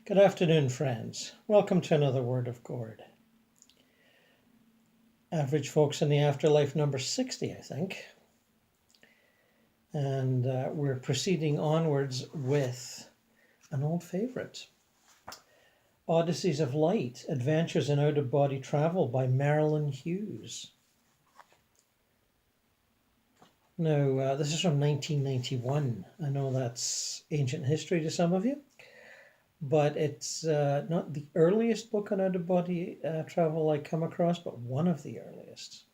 Good afternoon, friends. Welcome to another Word of Gord. Average Folks in the Afterlife number 60, I think. And we're proceeding onwards with an old favorite. Odysseys of Light, Adventures in Out-of-Body Travel by Marilyn Hughes. Now, this is from 1991. I know that's ancient history to some of you, but it's not the earliest book on out-of-body travel I come across, but one of the earliest.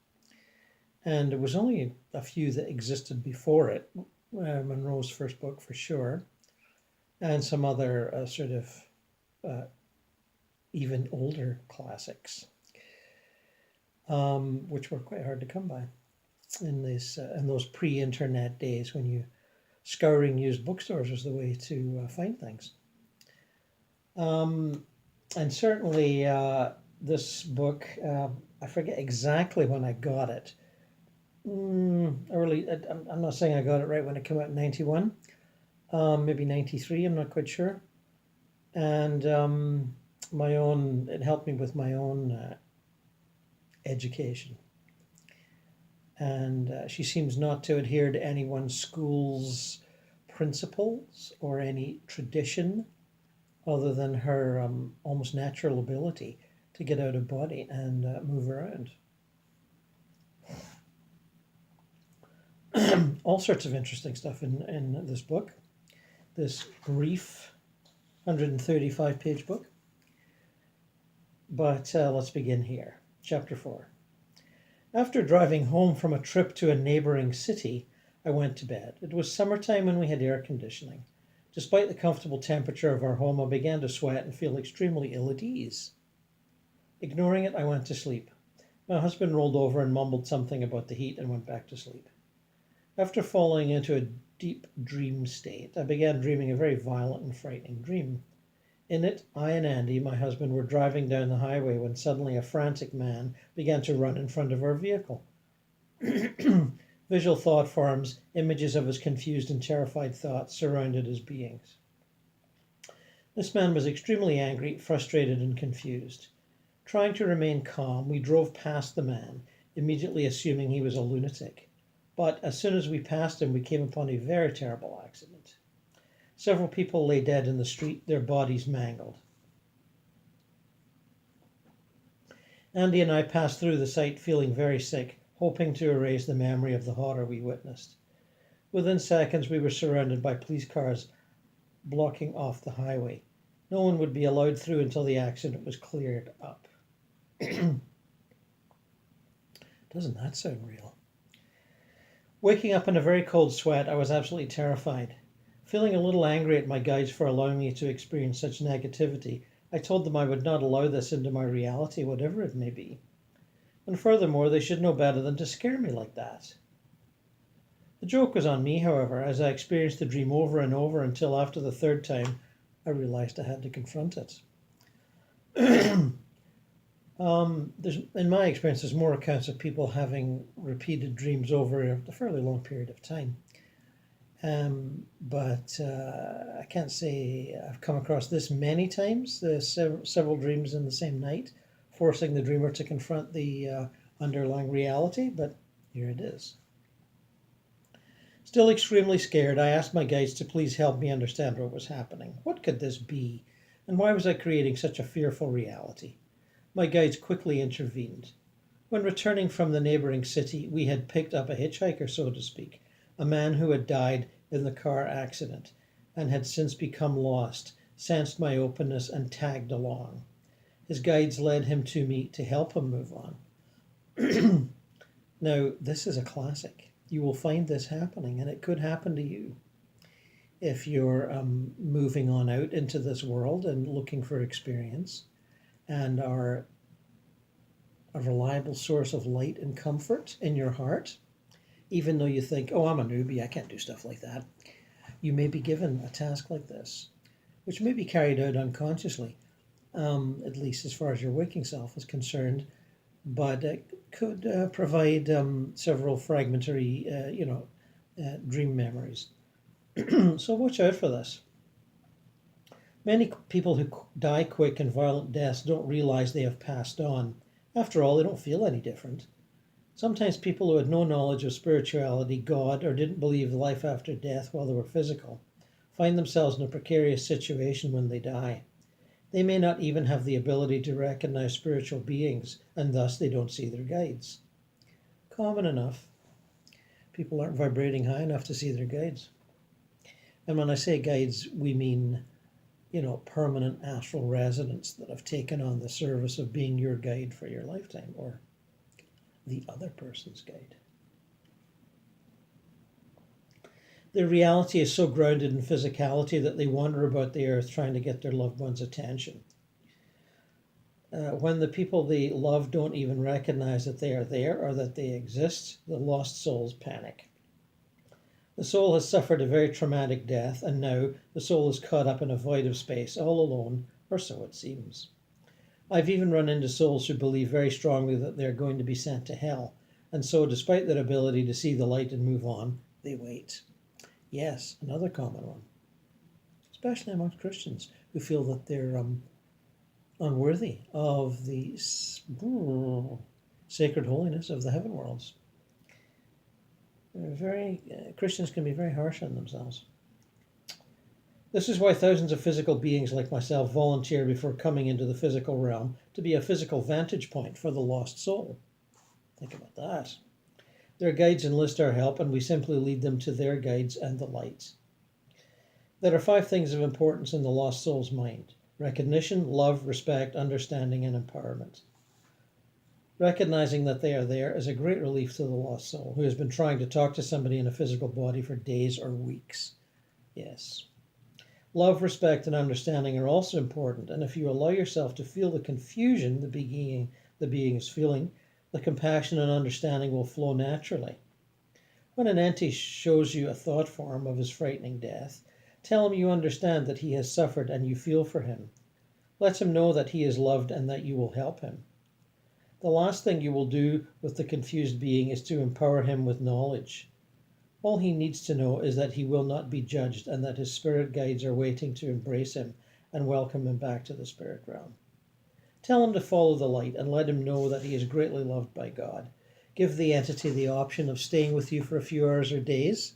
And there was only a few that existed before it, Monroe's first book for sure, and some other even older classics, which were quite hard to come by in those pre-internet days when scouring used bookstores was the way to find things. And certainly this book, I forget exactly when I got it. Early, I'm not saying I got it right when it came out in 91, maybe 93, I'm not quite sure. And it helped me with my own education. And she seems not to adhere to any one school's principles or any tradition other than her almost natural ability to get out of body and move around. All sorts of interesting stuff in this book, this brief 135-page book. But let's begin here. Chapter 4. After driving home from a trip to a neighboring city, I went to bed. It was summertime and we had air conditioning. Despite the comfortable temperature of our home, I began to sweat and feel extremely ill at ease. Ignoring it, I went to sleep. My husband rolled over and mumbled something about the heat and went back to sleep. After falling into a deep dream state, I began dreaming a very violent and frightening dream. In it, I and Andy, my husband, were driving down the highway when suddenly a frantic man began to run in front of our vehicle. Visual thought forms, images of his confused and terrified thoughts surrounded his beings. This man was extremely angry, frustrated, and confused. Trying to remain calm, we drove past the man, immediately assuming he was a lunatic. But as soon as we passed him, we came upon a very terrible accident. Several people lay dead in the street, their bodies mangled. Andy and I passed through the site feeling very sick, hoping to erase the memory of the horror we witnessed. Within seconds, we were surrounded by police cars blocking off the highway. No one would be allowed through until the accident was cleared up. Doesn't that sound real? Waking up in a very cold sweat, I was absolutely terrified. Feeling a little angry at my guides for allowing me to experience such negativity, I told them I would not allow this into my reality, whatever it may be. And furthermore, they should know better than to scare me like that. The joke was on me, however, as I experienced the dream over and over until after the third time, I realized I had to confront it. In my experience, there's more accounts of people having repeated dreams over a fairly long period of time. But I can't say I've come across this many times, several dreams in the same night, forcing the dreamer to confront the underlying reality, but here it is. Still extremely scared, I asked my guides to please help me understand what was happening. What could this be? And why was I creating such a fearful reality? My guides quickly intervened. When returning from the neighboring city, we had picked up a hitchhiker, so to speak, a man who had died in the car accident and had since become lost, sensed my openness and tagged along. His guides led him to me to help him move on. Now, this is a classic. You will find this happening, and it could happen to you if you're moving on out into this world and looking for experience and are a reliable source of light and comfort in your heart. Even though you think, oh, I'm a newbie, I can't do stuff like that. You may be given a task like this, which may be carried out unconsciously, at least as far as your waking self is concerned, but it could provide several fragmentary, dream memories. So watch out for this. Many people who die quick and violent deaths don't realize they have passed on. After all, they don't feel any different. Sometimes people who had no knowledge of spirituality, God, or didn't believe life after death while they were physical find themselves in a precarious situation when they die. They may not even have the ability to recognize spiritual beings, and thus they don't see their guides. Common enough. People aren't vibrating high enough to see their guides. And when I say guides, we mean, permanent astral residents that have taken on the service of being your guide for your lifetime, or the other person's guide. Their reality is so grounded in physicality that they wander about the earth trying to get their loved one's attention. When the people they love don't even recognize that they are there or that they exist, the lost souls panic. The soul has suffered a very traumatic death, and now the soul is caught up in a void of space, all alone, or so it seems. I've even run into souls who believe very strongly that they're going to be sent to hell, and so, despite their ability to see the light and move on, they wait. Yes, another common one, especially amongst Christians who feel that they're unworthy of the sacred holiness of the heaven worlds. Christians can be very harsh on themselves. This is why thousands of physical beings like myself volunteer before coming into the physical realm to be a physical vantage point for the lost soul. Think about that. Their guides enlist our help, and we simply lead them to their guides and the light. There are 5 things of importance in the lost soul's mind: recognition, love, respect, understanding, and empowerment. Recognizing that they are there is a great relief to the lost soul who has been trying to talk to somebody in a physical body for days or weeks. Yes. Love, respect, and understanding are also important, and if you allow yourself to feel the confusion the being is feeling, the compassion and understanding will flow naturally. When an entity shows you a thought form of his frightening death, tell him you understand that he has suffered and you feel for him. Let him know that he is loved and that you will help him. The last thing you will do with the confused being is to empower him with knowledge. All he needs to know is that he will not be judged and that his spirit guides are waiting to embrace him and welcome him back to the spirit realm. Tell him to follow the light and let him know that he is greatly loved by God. Give the entity the option of staying with you for a few hours or days.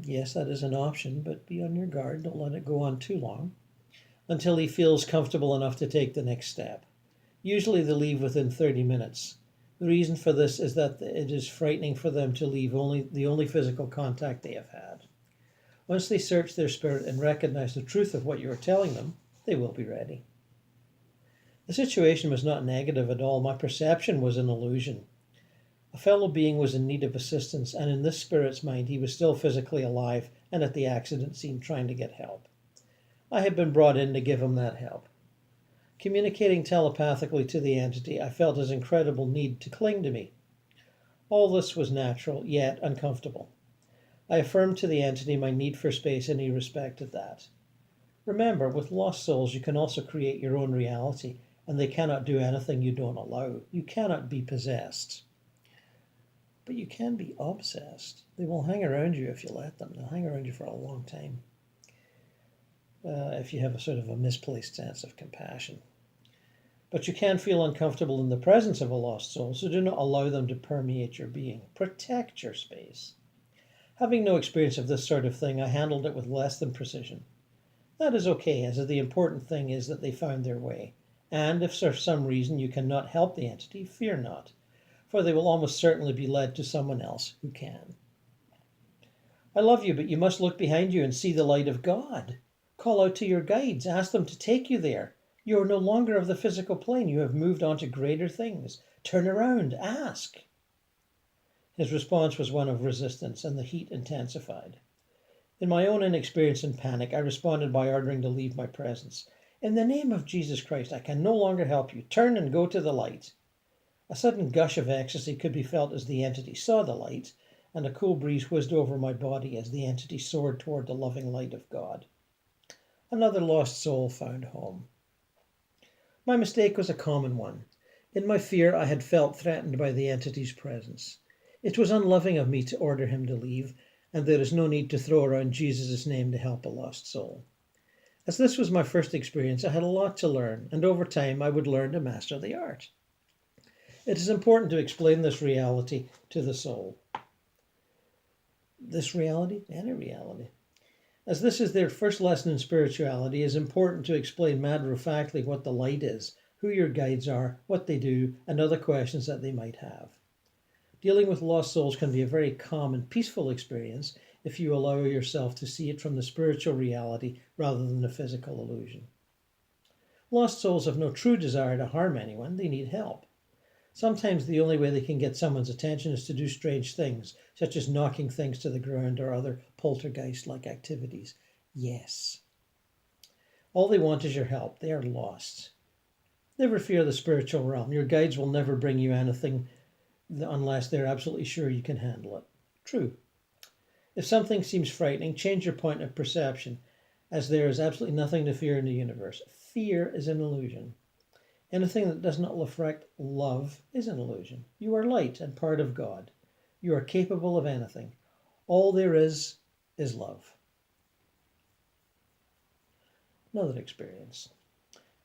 Yes, that is an option, but be on your guard. Don't let it go on too long until he feels comfortable enough to take the next step. Usually they leave within 30 minutes. The reason for this is that it is frightening for them to leave the only physical contact they have had. Once they search their spirit and recognize the truth of what you are telling them, they will be ready. The situation was not negative at all. My perception was an illusion. A fellow being was in need of assistance, and in this spirit's mind he was still physically alive and at the accident scene trying to get help. I had been brought in to give him that help. Communicating telepathically to the entity, I felt his incredible need to cling to me. All this was natural, yet uncomfortable. I affirmed to the entity my need for space, and he respected that. Remember, with lost souls, you can also create your own reality, and they cannot do anything you don't allow. You cannot be possessed. But you can be obsessed. They will hang around you if you let them. They'll hang around you for a long time. If you have a sort of a misplaced sense of compassion. But you can feel uncomfortable in the presence of a lost soul, so do not allow them to permeate your being. Protect your space. Having no experience of this sort of thing, I handled it with less than precision. That is okay, as the important thing is that they found their way. And if for some reason you cannot help the entity, fear not, for they will almost certainly be led to someone else who can. I love you, but you must look behind you and see the light of God. Call out to your guides, ask them to take you there. You are no longer of the physical plane, you have moved on to greater things. Turn around, ask. His response was one of resistance, and the heat intensified. In my own inexperience and panic, I responded by ordering to leave my presence. In the name of Jesus Christ, I can no longer help you. Turn and go to the light. A sudden gush of ecstasy could be felt as the entity saw the light, and a cool breeze whizzed over my body as the entity soared toward the loving light of God. Another lost soul found home. My mistake was a common one. In my fear, I had felt threatened by the entity's presence. It was unloving of me to order him to leave, and there is no need to throw around Jesus' name to help a lost soul. As this was my first experience, I had a lot to learn, and over time I would learn to master the art. It is important to explain this reality to the soul. This reality? Any reality. As this is their first lesson in spirituality, it is important to explain matter-of-factly what the light is, who your guides are, what they do, and other questions that they might have. Dealing with lost souls can be a very calm and peaceful experience if you allow yourself to see it from the spiritual reality rather than the physical illusion. Lost souls have no true desire to harm anyone, they need help. Sometimes the only way they can get someone's attention is to do strange things, such as knocking things to the ground or other poltergeist-like activities. Yes. All they want is your help. They are lost. Never fear the spiritual realm. Your guides will never bring you anything unless they're absolutely sure you can handle it. True. If something seems frightening, change your point of perception, as there is absolutely nothing to fear in the universe. Fear is an illusion. Anything that does not reflect love is an illusion. You are light and part of God. You are capable of anything. All there is love. Another experience.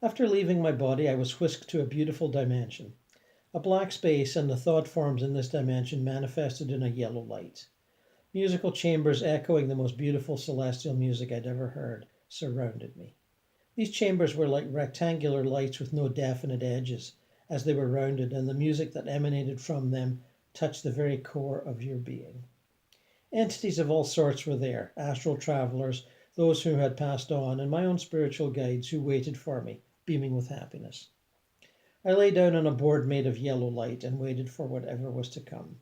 After leaving my body, I was whisked to a beautiful dimension. A black space and the thought forms in this dimension manifested in a yellow light. Musical chambers echoing the most beautiful celestial music I'd ever heard surrounded me. These chambers were like rectangular lights with no definite edges, as they were rounded, and the music that emanated from them touched the very core of your being. Entities of all sorts were there, astral travelers, those who had passed on, and my own spiritual guides who waited for me, beaming with happiness. I lay down on a board made of yellow light and waited for whatever was to come.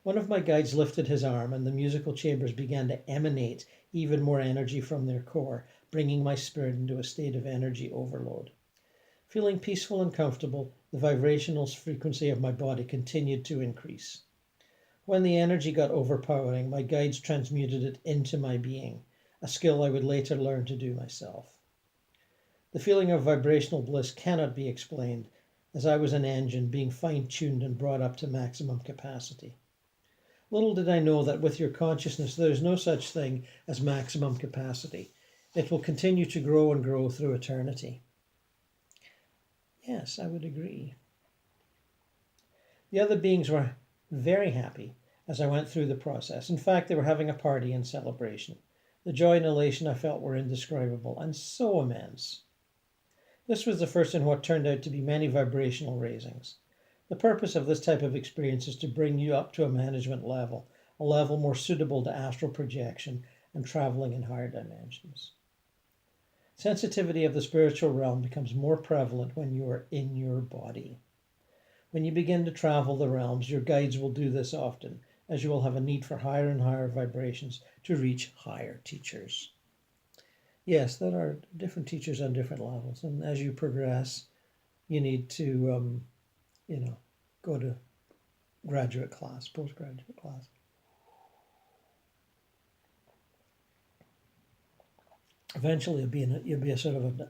One of my guides lifted his arm, and the musical chambers began to emanate even more energy from their core, bringing my spirit into a state of energy overload. Feeling peaceful and comfortable, the vibrational frequency of my body continued to increase. When the energy got overpowering, my guides transmuted it into my being, a skill I would later learn to do myself. The feeling of vibrational bliss cannot be explained, as I was an engine being fine-tuned and brought up to maximum capacity. Little did I know that with your consciousness there is no such thing as maximum capacity. It will continue to grow and grow through eternity. Yes, I would agree. The other beings were very happy as I went through the process. In fact, they were having a party and celebration. The joy and elation I felt were indescribable and so immense. This was the first in what turned out to be many vibrational raisings. The purpose of this type of experience is to bring you up to a management level, a level more suitable to astral projection and traveling in higher dimensions. Sensitivity of the spiritual realm becomes more prevalent when you are in your body. When you begin to travel the realms, your guides will do this often, as you will have a need for higher and higher vibrations to reach higher teachers. Yes, there are different teachers on different levels, and as you progress, you need to go to graduate class, postgraduate class. Eventually, you'll be a sort of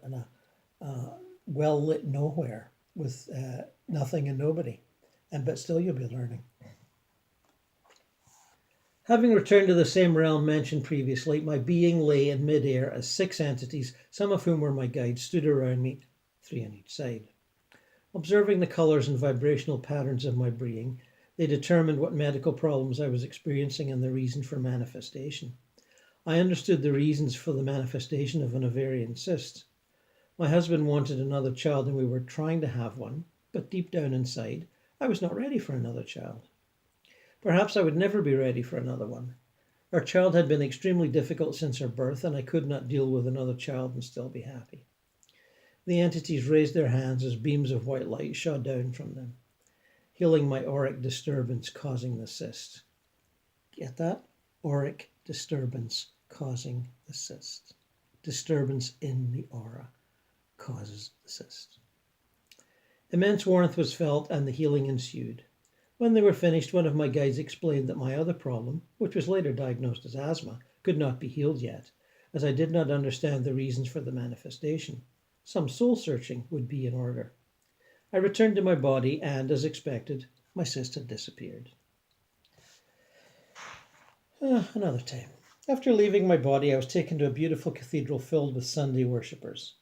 a well-lit nowhere with nothing and nobody, but still you'll be learning. Having returned to the same realm mentioned previously, my being lay in mid-air as 6 entities, some of whom were my guides, stood around me, 3 on each side. Observing the colours and vibrational patterns of my being, they determined what medical problems I was experiencing and the reason for manifestation. I understood the reasons for the manifestation of an ovarian cyst. My husband wanted another child and we were trying to have one, but deep down inside, I was not ready for another child. Perhaps I would never be ready for another one. Our child had been extremely difficult since her birth, and I could not deal with another child and still be happy. The entities raised their hands as beams of white light shot down from them, healing my auric disturbance causing the cyst. Get that? Auric disturbance causing the cyst. Disturbance in the aura causes the cyst. Immense warmth was felt and the healing ensued. When they were finished, one of my guides explained that my other problem, which was later diagnosed as asthma, could not be healed yet, as I did not understand the reasons for the manifestation. Some soul-searching would be in order. I returned to my body and, as expected, my cyst had disappeared. Another time. After leaving my body, I was taken to a beautiful cathedral filled with Sunday worshippers.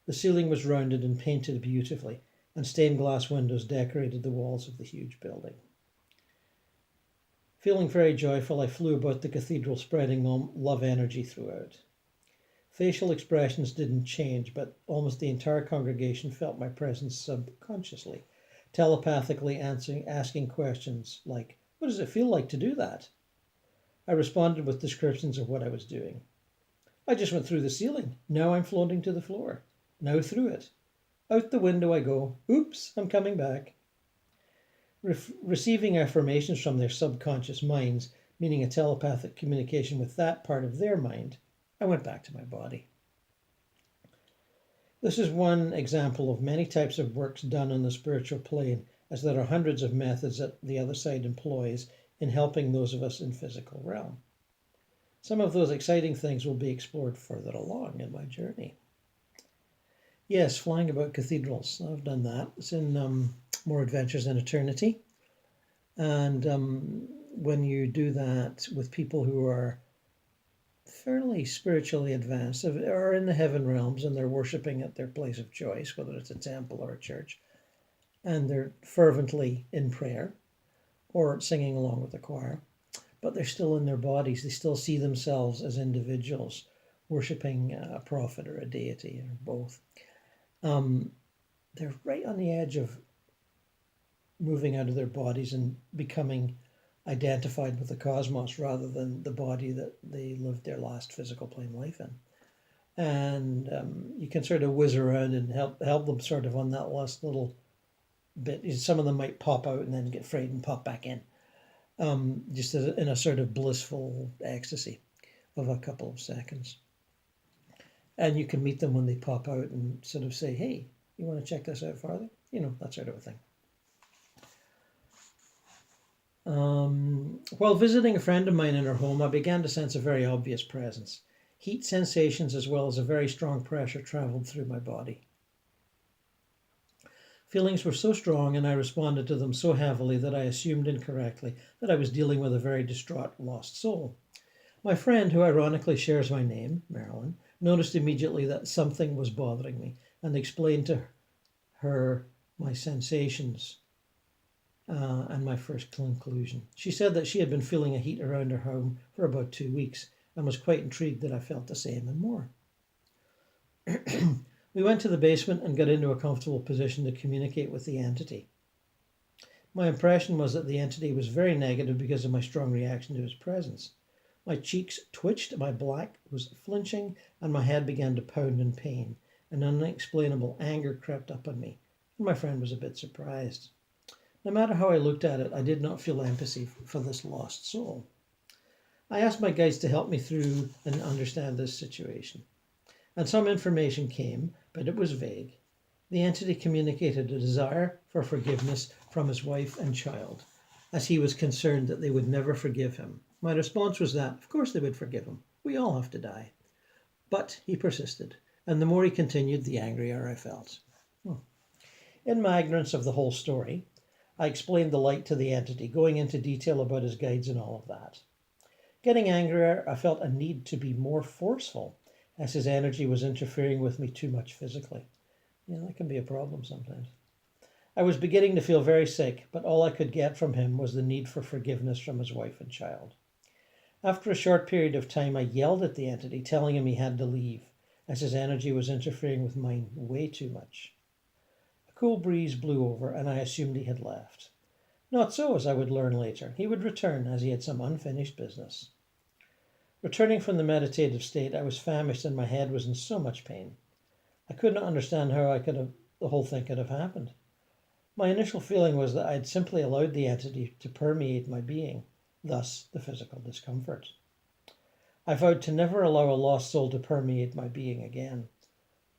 The ceiling was rounded and painted beautifully, and stained glass windows decorated the walls of the huge building. Feeling very joyful, I flew about the cathedral, spreading love energy throughout. Facial expressions didn't change, but almost the entire congregation felt my presence subconsciously, telepathically asking questions like, "What does it feel like to do that?" I responded with descriptions of what I was doing. "I just went through the ceiling. Now I'm floating to the floor. Now through it. Out the window I go. Oops, I'm coming back." Receiving affirmations from their subconscious minds, meaning a telepathic communication with that part of their mind, I went back to my body. This is one example of many types of works done on the spiritual plane, as there are hundreds of methods that the other side employs in helping those of us in physical realm. Some of those exciting things will be explored further along in my journey. Yes, flying about cathedrals. I've done that. It's in More Adventures in Eternity. And when you do that with people who are fairly spiritually advanced, or in the heaven realms, and they're worshipping at their place of choice, whether it's a temple or a church, and they're fervently in prayer or singing along with the choir, but they're still in their bodies. They still see themselves as individuals worshipping a prophet or a deity or both. They're right on the edge of moving out of their bodies and becoming identified with the cosmos rather than the body that they lived their last physical plane life in. And you can sort of whiz around and help them sort of on that last little bit. Some of them might pop out and then get frayed and pop back in, just in a sort of blissful ecstasy of a couple of seconds. And you can meet them when they pop out and sort of say, "Hey, you want to check this out farther?" You know, that sort of a thing. While visiting a friend of mine in her home, I began to sense a very obvious presence. Heat sensations as well as a very strong pressure traveled through my body. Feelings were so strong and I responded to them so heavily that I assumed incorrectly that I was dealing with a very distraught lost soul. My friend, who ironically shares my name, Marilyn, noticed immediately that something was bothering me and explained to her my sensations and my first conclusion. She said that she had been feeling a heat around her home for about 2 weeks and was quite intrigued that I felt the same and more. We went to the basement and got into a comfortable position to communicate with the entity. My impression was that the entity was very negative because of my strong reaction to his presence. My cheeks twitched, my back was flinching, and my head began to pound in pain. An unexplainable anger crept up on me, and my friend was a bit surprised. No matter how I looked at it, I did not feel empathy for this lost soul. I asked my guides to help me through and understand this situation. And some information came, but it was vague. The entity communicated a desire for forgiveness from his wife and child, as he was concerned that they would never forgive him. My response was that, of course they would forgive him. We all have to die. But he persisted, and the more he continued, the angrier I felt. In my ignorance of the whole story, I explained the light to the entity, going into detail about his guides and all of that. Getting angrier, I felt a need to be more forceful, as his energy was interfering with me too much physically. That can be a problem sometimes. I was beginning to feel very sick, but all I could get from him was the need for forgiveness from his wife and child. After a short period of time, I yelled at the entity, telling him he had to leave, as his energy was interfering with mine way too much. A cool breeze blew over, and I assumed he had left. Not so, as I would learn later. He would return, as he had some unfinished business. Returning from the meditative state, I was famished and my head was in so much pain. I could not understand how the whole thing could have happened. My initial feeling was that I had simply allowed the entity to permeate my being, thus the physical discomfort. I vowed to never allow a lost soul to permeate my being again.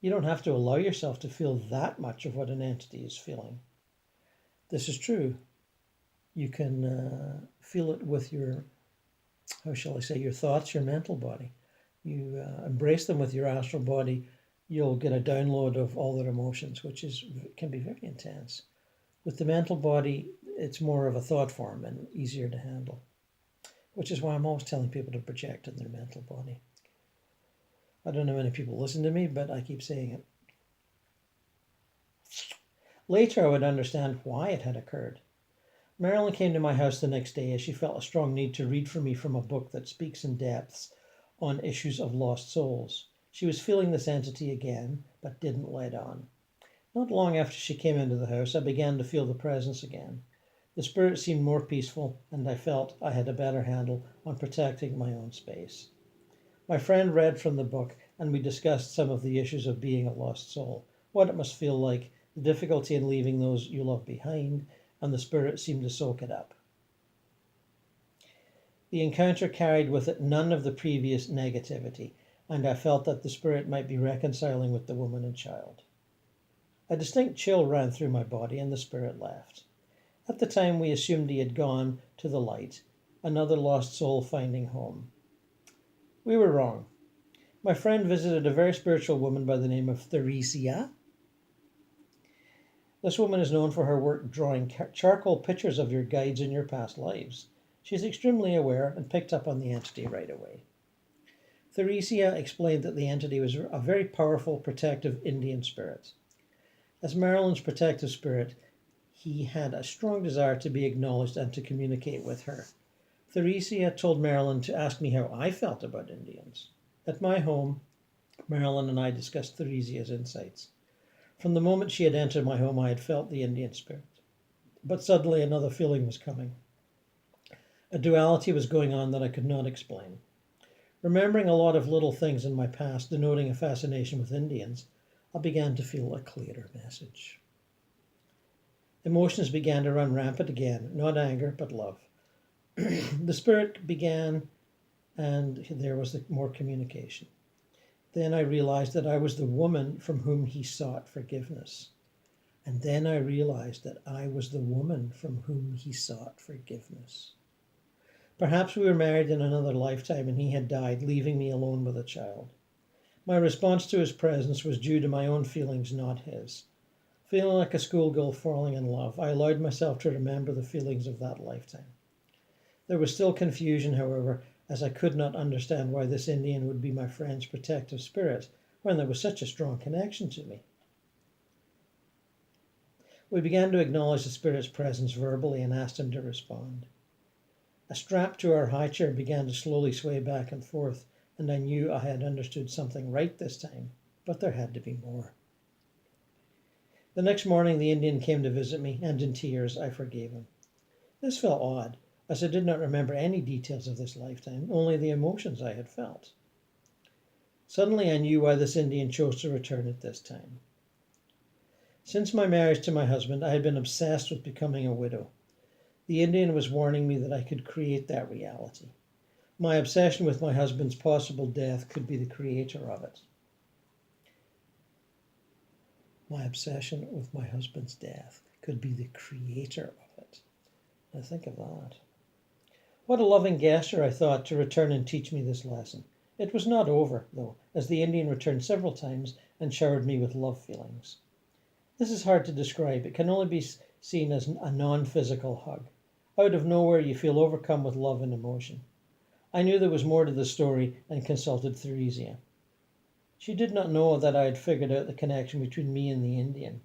You don't have to allow yourself to feel that much of what an entity is feeling. This is true. You can feel it with your, your thoughts, your mental body. You embrace them with your astral body, you'll get a download of all their emotions, which can be very intense. With the mental body, it's more of a thought form and easier to handle. which is why I'm always telling people to project in their mental body. I don't know how many people listen to me, but I keep saying it. Later, I would understand why it had occurred. Marilyn came to my house the next day as she felt a strong need to read for me from a book that speaks in depths on issues of lost souls. She was feeling this entity again, but didn't let on. Not long after she came into the house, I began to feel the presence again. The spirit seemed more peaceful, and I felt I had a better handle on protecting my own space. My friend read from the book, and we discussed some of the issues of being a lost soul, what it must feel like, the difficulty in leaving those you love behind, and the spirit seemed to soak it up. The encounter carried with it none of the previous negativity, and I felt that the spirit might be reconciling with the woman and child. A distinct chill ran through my body, and the spirit left. At the time, we assumed he had gone to the light, another lost soul finding home. We were wrong. My friend visited a very spiritual woman by the name of Theresia. This woman is known for her work drawing charcoal pictures of your guides in your past lives. She's extremely aware and picked up on the entity right away. Theresia explained that the entity was a very powerful, protective Indian spirit. As Marilyn's protective spirit, he had a strong desire to be acknowledged and to communicate with her. Theresia told Marilyn to ask me how I felt about Indians. At my home, Marilyn and I discussed Theresia's insights. From the moment she had entered my home, I had felt the Indian spirit. But suddenly another feeling was coming. A duality was going on that I could not explain. Remembering a lot of little things in my past denoting a fascination with Indians, I began to feel a clearer message. Emotions began to run rampant again, not anger, but love. The spirit began, and there was more communication. Then I realized that I was the woman from whom he sought forgiveness. And then I realized that I was the woman from whom he sought forgiveness. Perhaps we were married in another lifetime and he had died, leaving me alone with a child. My response to his presence was due to my own feelings, not his. Feeling like a schoolgirl falling in love, I allowed myself to remember the feelings of that lifetime. There was still confusion, however, as I could not understand why this Indian would be my friend's protective spirit when there was such a strong connection to me. We began to acknowledge the spirit's presence verbally and asked him to respond. A strap to our high chair began to slowly sway back and forth, and I knew I had understood something right this time, but there had to be more. The next morning the Indian came to visit me, and in tears I forgave him. This felt odd, as I did not remember any details of this lifetime, only the emotions I had felt. Suddenly I knew why this Indian chose to return at this time. Since my marriage to my husband, I had been obsessed with becoming a widow. The Indian was warning me that I could create that reality. My obsession with my husband's possible death could be the creator of it. My obsession with my husband's death could be the creator of it. Now think of that. What a loving gesture, I thought, to return and teach me this lesson. It was not over, though, as the Indian returned several times and showered me with love feelings. This is hard to describe. It can only be seen as a non-physical hug. Out of nowhere, you feel overcome with love and emotion. I knew there was more to the story and consulted Theresia. She did not know that I had figured out the connection between me and the Indian.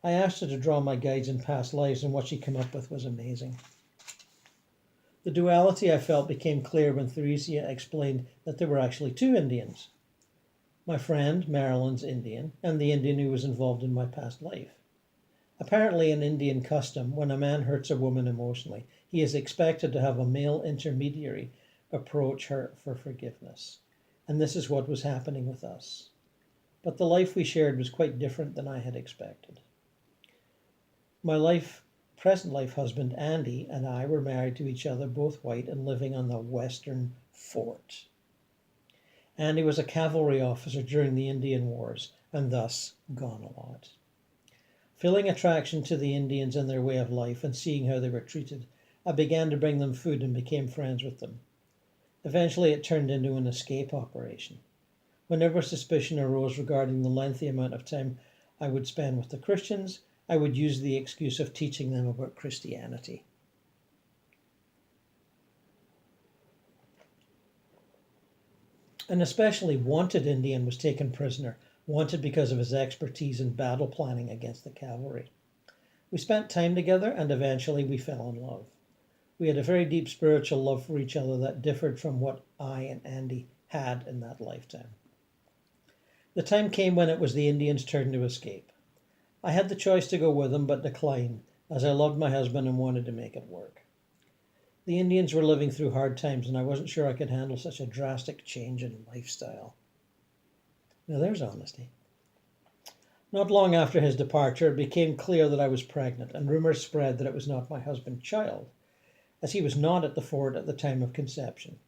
I asked her to draw my guides in past lives, and what she came up with was amazing. The duality I felt became clear when Theresia explained that there were actually two Indians. My friend, Marilyn's Indian, and the Indian who was involved in my past life. Apparently in Indian custom, when a man hurts a woman emotionally, he is expected to have a male intermediary approach her for forgiveness. And this is what was happening with us. But the life we shared was quite different than I had expected. My present life husband, Andy, and I were married to each other, both white, and living on the Western Fort. Andy was a cavalry officer during the Indian Wars, and thus gone a lot. Feeling attraction to the Indians and their way of life and seeing how they were treated, I began to bring them food and became friends with them. Eventually it turned into an escape operation. Whenever suspicion arose regarding the lengthy amount of time I would spend with the Christians, I would use the excuse of teaching them about Christianity. An especially wanted Indian was taken prisoner, wanted because of his expertise in battle planning against the cavalry. We spent time together and eventually we fell in love. We had a very deep spiritual love for each other that differed from what I and Andy had in that lifetime. The time came when it was the Indians' turn to escape. I had the choice to go with them but declined, as I loved my husband and wanted to make it work. The Indians were living through hard times and I wasn't sure I could handle such a drastic change in lifestyle. Now there's honesty. Not long after his departure, it became clear that I was pregnant, and rumors spread that it was not my husband's child, as he was not at the fort at the time of conception.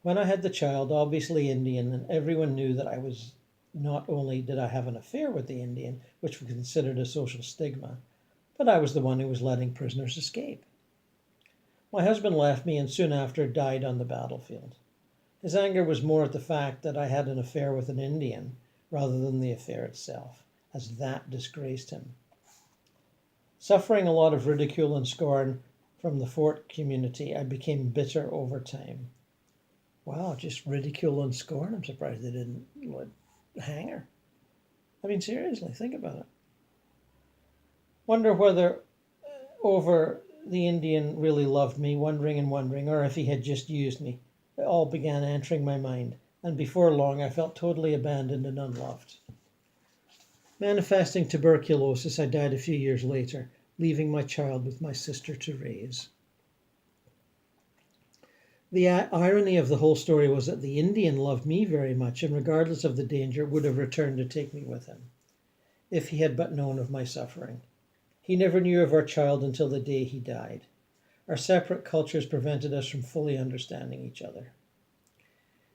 When I had the child, obviously Indian, and everyone knew that I was not only did I have an affair with the Indian, which was considered a social stigma, but I was the one who was letting prisoners escape. My husband left me and soon after died on the battlefield. His anger was more at the fact that I had an affair with an Indian rather than the affair itself, as that disgraced him. Suffering a lot of ridicule and scorn from the fort community, I became bitter over time. Wow, just ridicule and scorn? I'm surprised they didn't hang her. I mean, seriously, think about it. Wonder whether over the Indian really loved me, wondering, or if he had just used me. It all began entering my mind, and before long I felt totally abandoned and unloved. Manifesting tuberculosis, I died a few years later, leaving my child with my sister to raise. The irony of the whole story was that the Indian loved me very much and regardless of the danger would have returned to take me with him, if he had but known of my suffering. He never knew of our child until the day he died. Our separate cultures prevented us from fully understanding each other.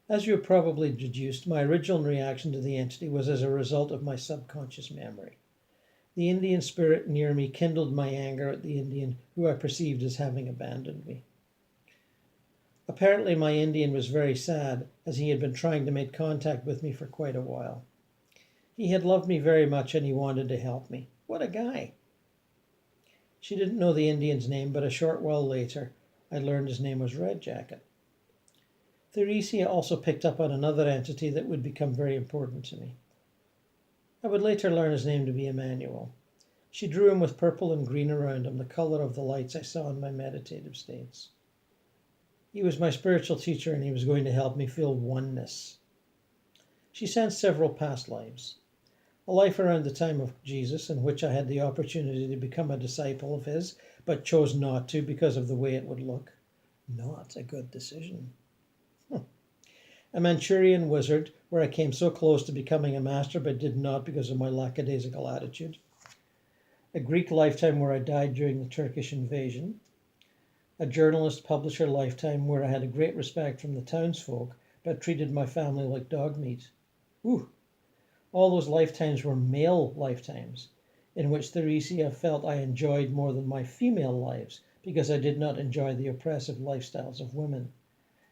As you have probably deduced, my original reaction to the entity was as a result of my subconscious memory. The Indian spirit near me kindled my anger at the Indian who I perceived as having abandoned me. Apparently my Indian was very sad, as he had been trying to make contact with me for quite a while. He had loved me very much and he wanted to help me. What a guy! She didn't know the Indian's name, but a short while later I learned his name was Red Jacket. Theresia also picked up on another entity that would become very important to me. I would later learn his name to be Emmanuel. She drew him with purple and green around him, the color of the lights I saw in my meditative states. He was my spiritual teacher and he was going to help me feel oneness. She sensed several past lives. A life around the time of Jesus in which I had the opportunity to become a disciple of his, but chose not to because of the way it would look. Not a good decision. A Manchurian wizard, where I came so close to becoming a master but did not because of my lackadaisical attitude. A Greek lifetime where I died during the Turkish invasion. A journalist publisher lifetime where I had a great respect from the townsfolk but treated my family like dog meat. Ooh. All those lifetimes were male lifetimes, in which Theresia felt I enjoyed more than my female lives because I did not enjoy the oppressive lifestyles of women,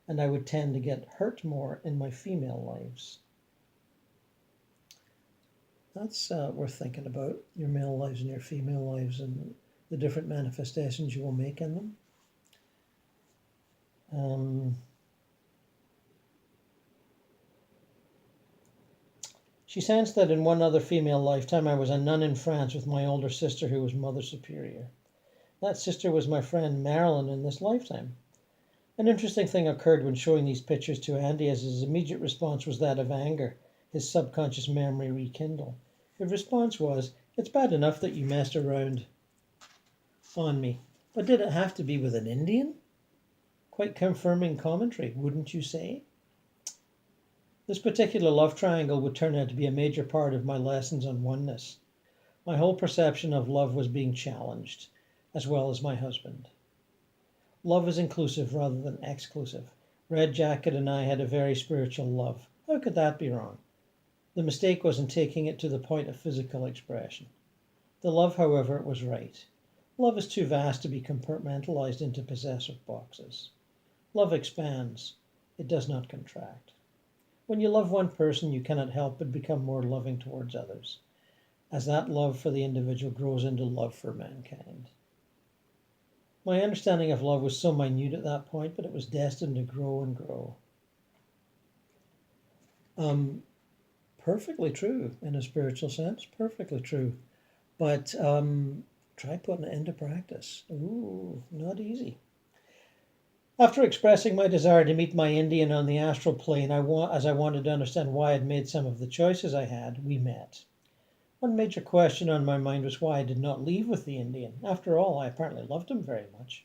and I would tend to get hurt more in my female lives. That's worth thinking about, your male lives and your female lives and the different manifestations you will make in them. She sensed that in one other female lifetime I was a nun in France with my older sister who was Mother Superior. That sister was my friend Marilyn in this lifetime. An interesting thing occurred when showing these pictures to Andy, as his immediate response was that of anger, his subconscious memory rekindled. His response was, "It's bad enough that you messed around on me, but did it have to be with an Indian?" Quite confirming commentary, wouldn't you say? This particular love triangle would turn out to be a major part of my lessons on oneness. My whole perception of love was being challenged, as well as my husband. Love is inclusive rather than exclusive. Red Jacket and I had a very spiritual love. How could that be wrong? The mistake was in taking it to the point of physical expression. The love, however, was right. Love is too vast to be compartmentalized into possessive boxes. Love expands. It does not contract. When you love one person, you cannot help but become more loving towards others, as that love for the individual grows into love for mankind. My understanding of love was so minute at that point, but it was destined to grow and grow. Um, Perfectly true in a spiritual sense, perfectly true. But try putting it into practice. Ooh, not easy. After expressing my desire to meet my Indian on the astral plane, as I wanted to understand why I'd made some of the choices I had, we met. One major question on my mind was why I did not leave with the Indian. After all, I apparently loved him very much.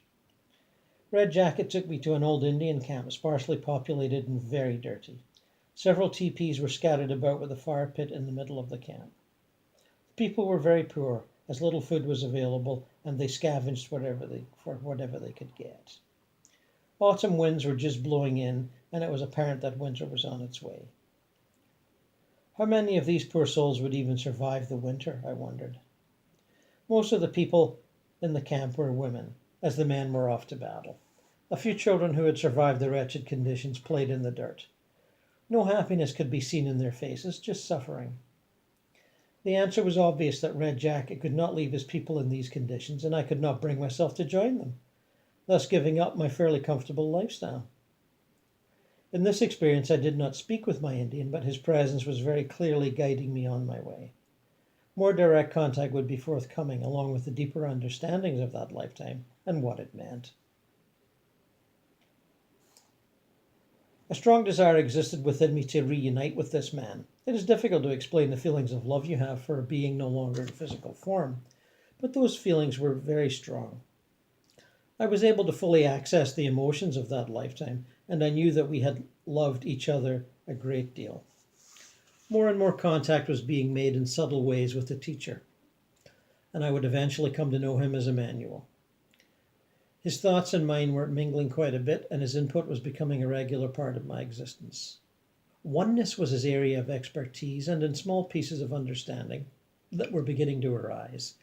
Red Jacket took me to an old Indian camp, sparsely populated and very dirty. Several teepees were scattered about with a fire pit in the middle of the camp. The people were very poor, as little food was available, and they scavenged for whatever they could get. Autumn winds were just blowing in, and it was apparent that winter was on its way. How many of these poor souls would even survive the winter, I wondered. Most of the people in the camp were women, as the men were off to battle. A few children who had survived the wretched conditions played in the dirt. No happiness could be seen in their faces, just suffering. The answer was obvious that Red Jacket could not leave his people in these conditions, and I could not bring myself to join them, thus giving up my fairly comfortable lifestyle. In this experience, I did not speak with my Indian, but his presence was very clearly guiding me on my way. More direct contact would be forthcoming, along with the deeper understandings of that lifetime and what it meant. A strong desire existed within me to reunite with this man. It is difficult to explain the feelings of love you have for a being no longer in physical form, but those feelings were very strong. I was able to fully access the emotions of that lifetime, and I knew that we had loved each other a great deal. More and more contact was being made in subtle ways with the teacher, and I would eventually come to know him as Emmanuel. His thoughts and mine were mingling quite a bit, and his input was becoming a regular part of my existence. Oneness was his area of expertise, and in small pieces of understanding that were beginning to arise.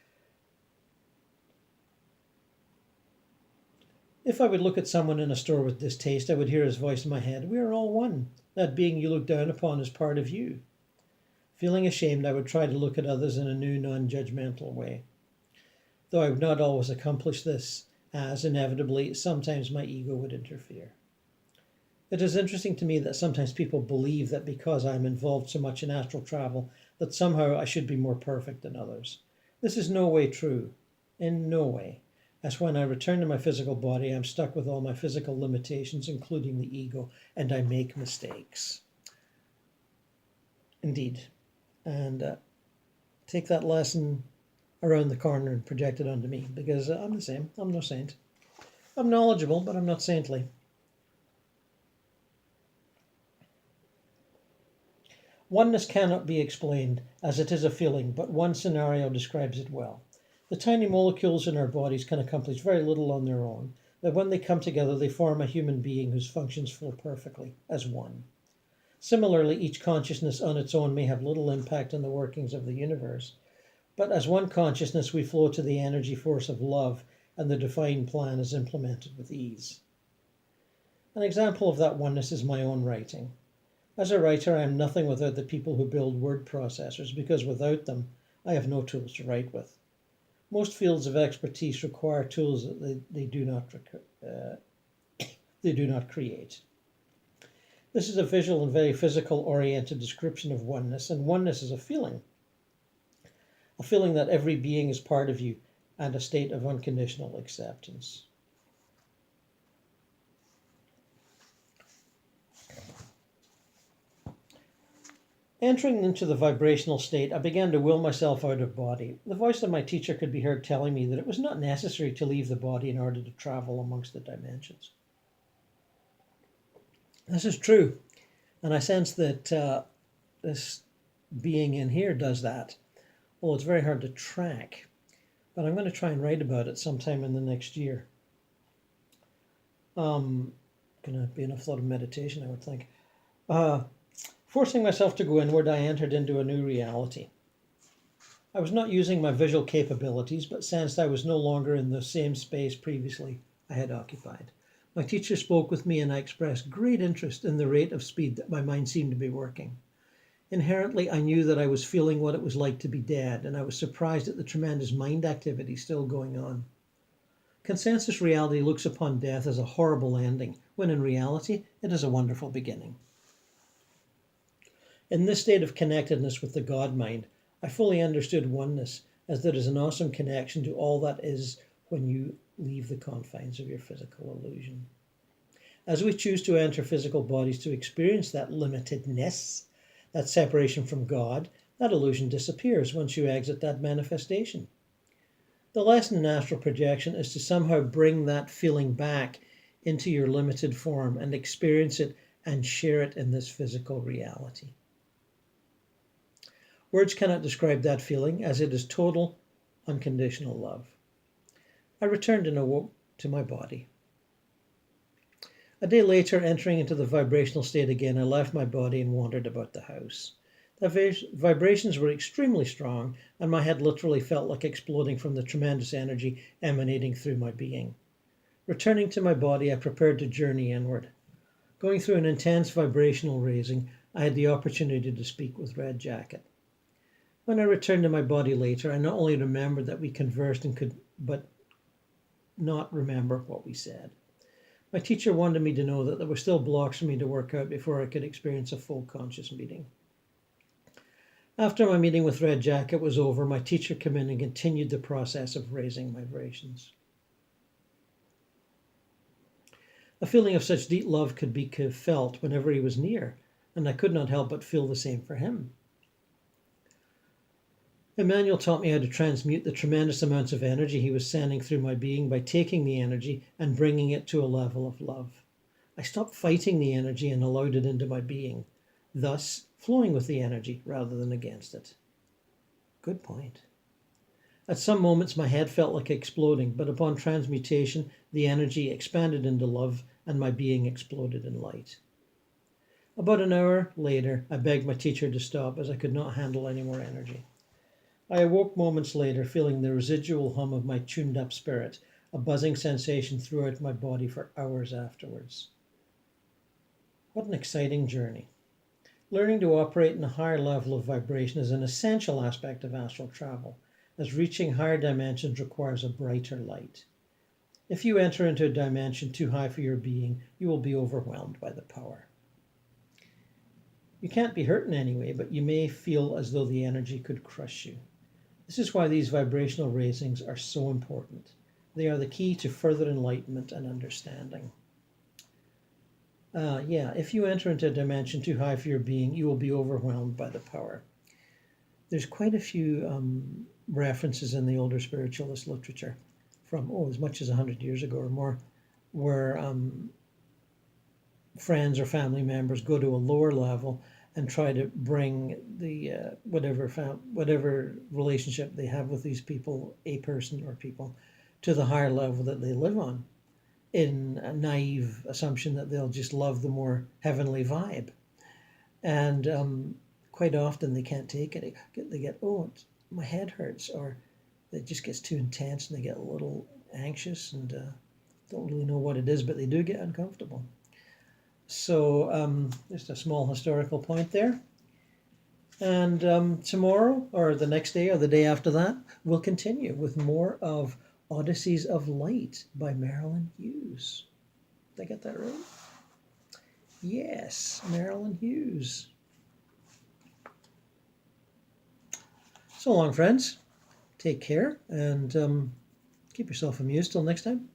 If I would look at someone in a store with distaste, I would hear his voice in my head, "We are all one. That being you look down upon is part of you." Feeling ashamed, I would try to look at others in a new, non-judgmental way. Though I would not always accomplish this, as, inevitably, sometimes my ego would interfere. It is interesting to me that sometimes people believe that because I am involved so much in astral travel, that somehow I should be more perfect than others. This is no way true. In no way. As when I return to my physical body, I am stuck with all my physical limitations, including the ego, and I make mistakes. Indeed. And take that lesson around the corner and project it onto me, because I'm the same. I'm no saint. I'm knowledgeable, but I'm not saintly. Oneness cannot be explained, as it is a feeling, but one scenario describes it well. The tiny molecules in our bodies can accomplish very little on their own, but when they come together, they form a human being whose functions flow perfectly, as one. Similarly, each consciousness on its own may have little impact on the workings of the universe, but as one consciousness, we flow to the energy force of love, and the divine plan is implemented with ease. An example of that oneness is my own writing. As a writer, I am nothing without the people who build word processors, because without them, I have no tools to write with. Most fields of expertise require tools that they do not create. This is a visual and very physical-oriented description of oneness, and oneness is a feeling that every being is part of you, and a state of unconditional acceptance. Entering into the vibrational state, I began to will myself out of body. The voice of my teacher could be heard telling me that it was not necessary to leave the body in order to travel amongst the dimensions. This is true, and I sense that this being in here does that. Well, it's very hard to track, but I'm going to try and write about it sometime in the next year. Going to be in a flood of meditation, I would think. Forcing myself to go inward, I entered into a new reality. I was not using my visual capabilities, but sensed I was no longer in the same space previously I had occupied. My teacher spoke with me, and I expressed great interest in the rate of speed that my mind seemed to be working. Inherently, I knew that I was feeling what it was like to be dead, and I was surprised at the tremendous mind activity still going on. Consensus reality looks upon death as a horrible ending, when in reality it is a wonderful beginning. In this state of connectedness with the God mind, I fully understood oneness, as there is an awesome connection to all that is when you leave the confines of your physical illusion. As we choose to enter physical bodies to experience that limitedness, that separation from God, that illusion disappears once you exit that manifestation. The lesson in astral projection is to somehow bring that feeling back into your limited form and experience it and share it in this physical reality. Words cannot describe that feeling, as it is total, unconditional love. I returned and awoke to my body. A day later, entering into the vibrational state again, I left my body and wandered about the house. The vibrations were extremely strong, and my head literally felt like exploding from the tremendous energy emanating through my being. Returning to my body, I prepared to journey inward. Going through an intense vibrational raising, I had the opportunity to speak with Red Jacket. When I returned to my body later, I not only remembered that we conversed and could but not remember what we said. My teacher wanted me to know that there were still blocks for me to work out before I could experience a full conscious meeting. After my meeting with Red Jacket was over, my teacher came in and continued the process of raising vibrations. A feeling of such deep love could be felt whenever he was near, and I could not help but feel the same for him. Emmanuel taught me how to transmute the tremendous amounts of energy he was sending through my being by taking the energy and bringing it to a level of love. I stopped fighting the energy and allowed it into my being, thus flowing with the energy rather than against it. Good point. At some moments my head felt like exploding, but upon transmutation the energy expanded into love and my being exploded in light. About an hour later I begged my teacher to stop, as I could not handle any more energy. I awoke moments later feeling the residual hum of my tuned up spirit, a buzzing sensation throughout my body for hours afterwards. What an exciting journey. Learning to operate in a higher level of vibration is an essential aspect of astral travel, as reaching higher dimensions requires a brighter light. If you enter into a dimension too high for your being, you will be overwhelmed by the power. You can't be hurt in any way, but you may feel as though the energy could crush you. This is why these vibrational raisings are so important. They are the key to further enlightenment and understanding. If you enter into a dimension too high for your being, you will be overwhelmed by the power. There's quite a few references in the older spiritualist literature from, as much as 100 years ago or more, where friends or family members go to a lower level and try to bring the whatever relationship they have with these people, a person or people, to the higher level that they live on, in a naive assumption that they'll just love the more heavenly vibe. And quite often they can't take it. They get, my head hurts, or it just gets too intense and they get a little anxious and don't really know what it is, but they do get uncomfortable. So just a small historical point there. And tomorrow, or the next day, or the day after that, we'll continue with more of Odysseys of Light by Marilyn Hughes. Did I get that right? Yes, Marilyn Hughes. So long, friends. Take care and keep yourself amused. Till next time.